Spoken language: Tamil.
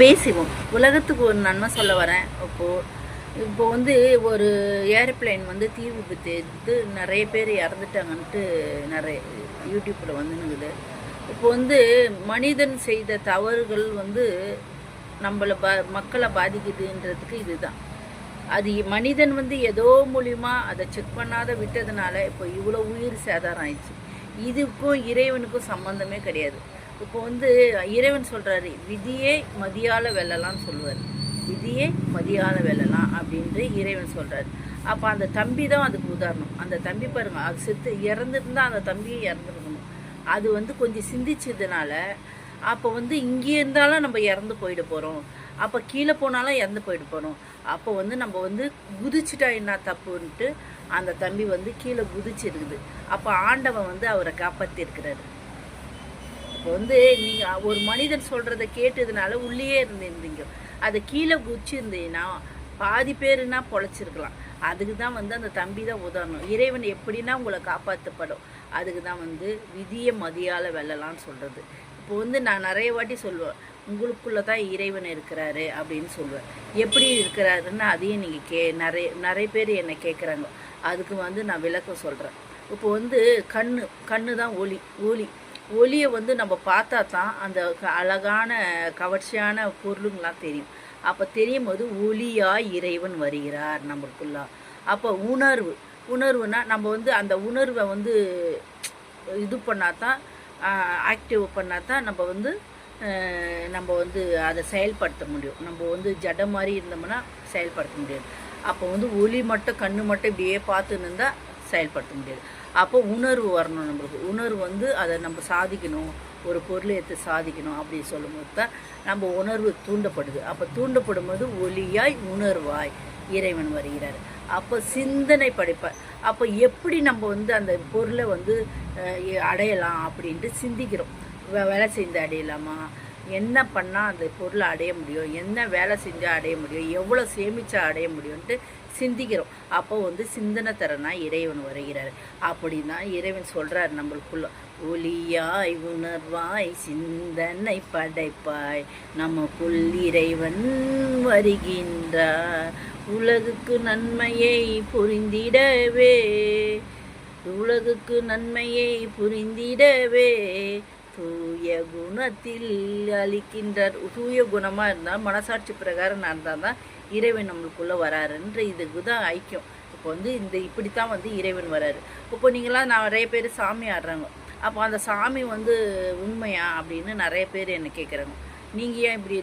பேசிவோம். உலகத்துக்கு ஒரு நன்மை சொல்ல வரேன். இப்போ வந்து ஒரு ஏரோப்ளைன் வந்து தீ விபத்து எடுத்து நிறைய பேர் இறந்துட்டாங்கன்ட்டு நிறைய யூடியூப்பில் வந்துனுங்குது. இப்போ வந்து மனிதன் செய்த தவறுகள் வந்து நம்மளை மக்களை பாதிக்குதுன்றதுக்கு இதுதான். அது மனிதன் வந்து ஏதோ மூலியமா அதை செக் பண்ணாத விட்டதுனால இப்போ இவ்வளோ உயிர் சேதாரம் ஆயிடுச்சு. இதுக்கும் இறைவனுக்கும் சம்மந்தமே கிடையாது. இப்போ வந்து இறைவன் சொல்கிறாரு, விதியே மதியால வெல்லலாம்னு சொல்லுவார். விதியே மதியால வெல்லலாம் அப்படின்ட்டு இறைவன் சொல்கிறாரு. அப்போ அந்த தம்பி தான் அதுக்கு உதாரணம். அந்த தம்பி பாருங்க, அது செத்து இறந்துருந்தால் அந்த தம்பியை இறந்துருக்கணும். அது வந்து கொஞ்சம் சிந்திச்சதுனால அப்போ வந்து இங்கே இருந்தாலும் நம்ம இறந்து போயிட போகிறோம், அப்போ கீழே போனாலும் இறந்து போயிட போகிறோம். அப்போ வந்து நம்ம வந்து குதிச்சுட்டா என்ன தப்புன்ட்டு அந்த தம்பி வந்து கீழே குதிச்சிருக்குது. அப்போ ஆண்டவன் வந்து அவரை காப்பாற்றிருக்கிறாரு. இப்போ வந்து நீங்கள் ஒரு மனிதன் சொல்கிறத கேட்டதுனால உள்ளே இருந்திருந்தீங்க, அதை கீழே குதிச்சிருந்தீங்கன்னா பாதி பேருன்னா பொழைச்சிருக்கலாம். அதுக்கு தான் வந்து அந்த தம்பி தான் உதாரணம். இறைவன் எப்படின்னா உங்களை காப்பாற்றப்படும். அதுக்கு தான் வந்து விதியை மதியால் வெல்லலான்னு சொல்கிறது. இப்போ வந்து நான் நிறைய வாட்டி சொல்லுவேன், உங்களுக்குள்ளே தான் இறைவன் இருக்கிறாரு அப்படின்னு சொல்லுவேன். எப்படி இருக்கிறாருன்னு அதையும் நீங்கள் நிறைய பேர் என்னை கேட்குறாங்க. அதுக்கு வந்து நான் விளக்கம் சொல்கிறேன். இப்போ வந்து கண்ணு தான் ஒளியை வந்து நம்ம பார்த்தா தான் அந்த அழகான கவர்ச்சியான பொருளுங்களாம் தெரியும். அப்போ தெரியும் போது ஒளியாய் இறைவன் வருகிறார் நம்மளுக்குள்ள. அப்போ உணர்வுனா நம்ம வந்து அந்த உணர்வை வந்து இது பண்ணாதான், ஆக்டிவ் பண்ணாதான் நம்ம வந்து அதை செயல்படுத்த முடியும். நம்ம வந்து ஜட மாதிரி இருந்தோம்னா செயல்படுத்த முடியாது. அப்போ வந்து ஒளி மட்டும் கண்ணு மட்டும் இப்படியே பார்த்துன்னு இருந்தால் செயல்படுத்த முடியாது. அப்போ உணர்வு வரணும் நம்மளுக்கு. உணர்வு வந்து அதை நம்ம சாதிக்கணும், ஒரு பொருளை எடுத்து சாதிக்கணும் அப்படின்னு சொல்லும்போது தான் நம்ம உணர்வு தூண்டப்படுது. அப்போ தூண்டப்படும் போது ஒளியாய் உணர்வாய் இறைவன் வருகிறார். அப்போ சிந்தனை படைப்பார். அப்போ எப்படி நம்ம வந்து அந்த பொருளை வந்து அடையலாம் அப்படின்ட்டு சிந்திக்கிறோம். வேலை செஞ்சு அடையலாமா, என்ன பண்ணால் அந்த பொருளை அடைய முடியும், என்ன வேலை செஞ்சால் அடைய முடியும், எவ்வளோ சேமித்தா அடைய முடியும்ன்ட்டு சிந்திக்கிறோம். அப்போ வந்து சிந்தனை தரனா இறைவன் வருகிறார். அப்படின்னா இறைவன் சொல்கிறார் நம்மளுக்குள்ள, ஒளியாய் உணர்வாய் சிந்தனை படைப்பாய் நமக்குள் இறைவன் வருகின்றார். உலகுக்கு நன்மையை புரிந்திடவே தூய குணத்தில் அளிக்கின்றார். தூய குணமாக இருந்தால், மனசாட்சி பிரகாரம் நடந்தால் தான் இறைவன் நம்மளுக்குள்ளே வராருன்ற இதுக்கு தான் ஐக்கியம். இப்போ வந்து இப்படித்தான் வந்து இறைவன் வராரு. இப்போ நீங்களாம் நிறைய பேர் சாமி ஆடுறாங்க. அப்போ அந்த சாமி வந்து உண்மையா அப்படின்னு நிறைய பேர் என்ன கேட்குறாங்க. நீங்கள் ஏன் இப்படி